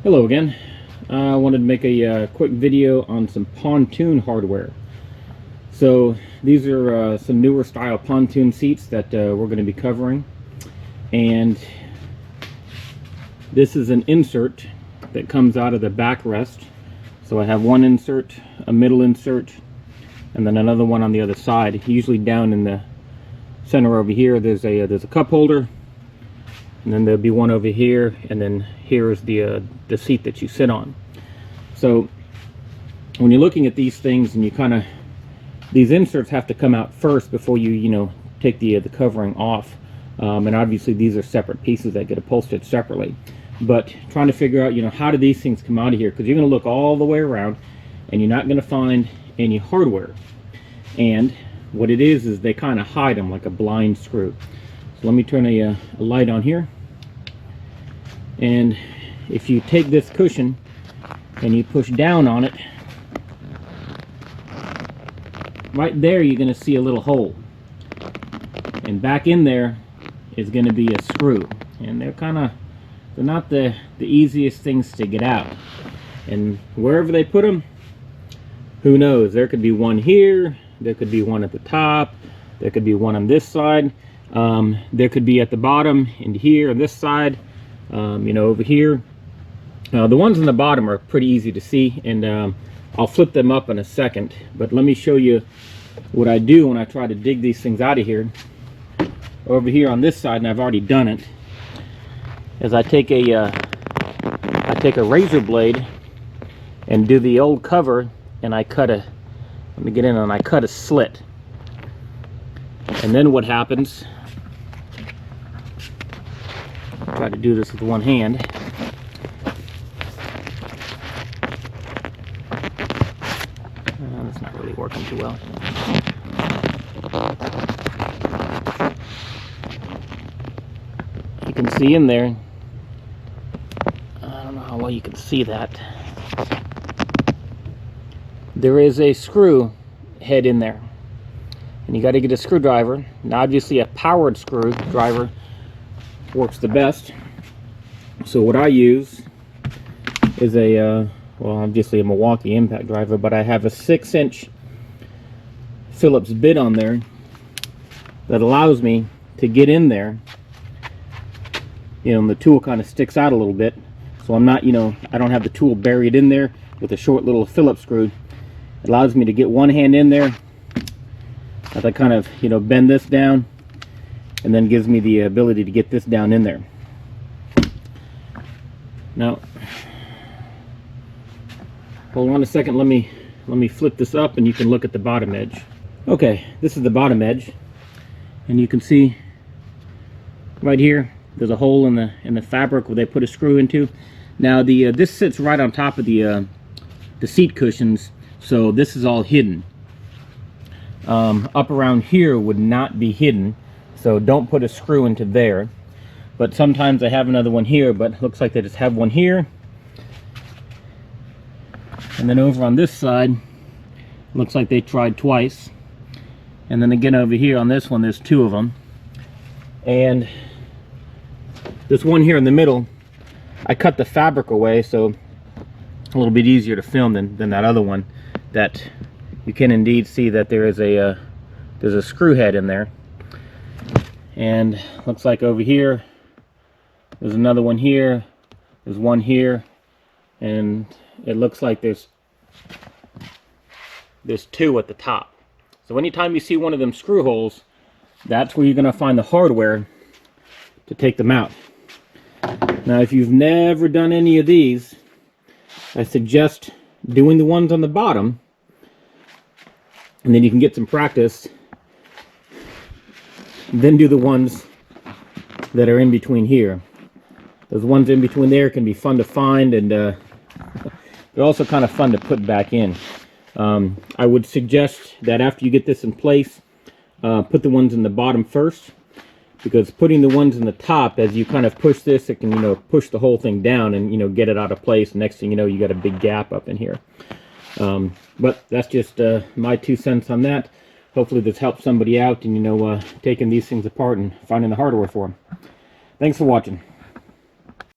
Hello again. I wanted to make a quick video on some pontoon hardware. So these are some newer style pontoon seats that we're going to be covering, and this is an insert that comes out of the backrest. So I have one insert, a middle insert, and then another one on the other side. Usually down in the center over here there's a cup holder, and then there'll be one over here, and then here is the seat that you sit on. So when you're looking at these things, and these inserts have to come out first before you take the covering off, and obviously these are separate pieces that get upholstered separately. But trying to figure out how do these things come out of here, because you're going to look all the way around and you're not going to find any hardware. And what it is they kind of hide them like a blind screw. So let me turn a light on here. And if you take this cushion and you push down on it, right there you're going to see a little hole, and back in there is going to be a screw, and they're not the easiest things to get out. And wherever they put them, who knows, there could be one here, there could be one at the top, there could be one on this side, there could be at the bottom, and here on this side, over here. The ones on the bottom are pretty easy to see, and I'll flip them up in a second. But let me show you what I do when I try to dig these things out of here. Over here on this side, and I've already done it, is I take a razor blade and do the old cover, and I cut a slit. And then what happens, try to do this with one hand. That's not really working too well. You can see in there, I don't know how well you can see that, there is a screw head in there, and you got to get a screwdriver. Now obviously a powered screwdriver works the best. So what I use is well, obviously a Milwaukee impact driver, but I have a 6-inch Phillips bit on there that allows me to get in there. And the tool kind of sticks out a little bit, so I'm not, I don't have the tool buried in there with a short little Phillips screw. It allows me to get one hand in there as I kind of, bend this down, and then gives me the ability to get this down in there. Now, hold on a second, let me flip this up and you can look at the bottom edge. Okay, this is the bottom edge, and you can see right here there's a hole in the fabric where they put a screw into. Now this sits right on top of the seat cushions, so this is all hidden. Up around here would not be hidden, so don't put a screw into there. But sometimes I have another one here, but it looks like they just have one here. And then over on this side, looks like they tried twice. And then again over here on this one, there's two of them. And this one here in the middle, I cut the fabric away, so a little bit easier to film than that other one. That you can indeed see that there is there's a screw head in there. And looks like over here there's another one here, there's one here, and it looks like there's two at the top. So anytime you see one of them screw holes, that's where you're going to find the hardware to take them out. Now if you've never done any of these, I suggest doing the ones on the bottom, and then you can get some practice. Then do the ones that are in between here. Those ones in between there can be fun to find, and they're also kind of fun to put back in. I would suggest that after you get this in place, put the ones in the bottom first, because putting the ones in the top, as you kind of push this, it can push the whole thing down and get it out of place. Next thing you know, you got a big gap up in here. But that's just my 2 cents on that. Hopefully this helps somebody out, and taking these things apart and finding the hardware for them. Thanks for watching.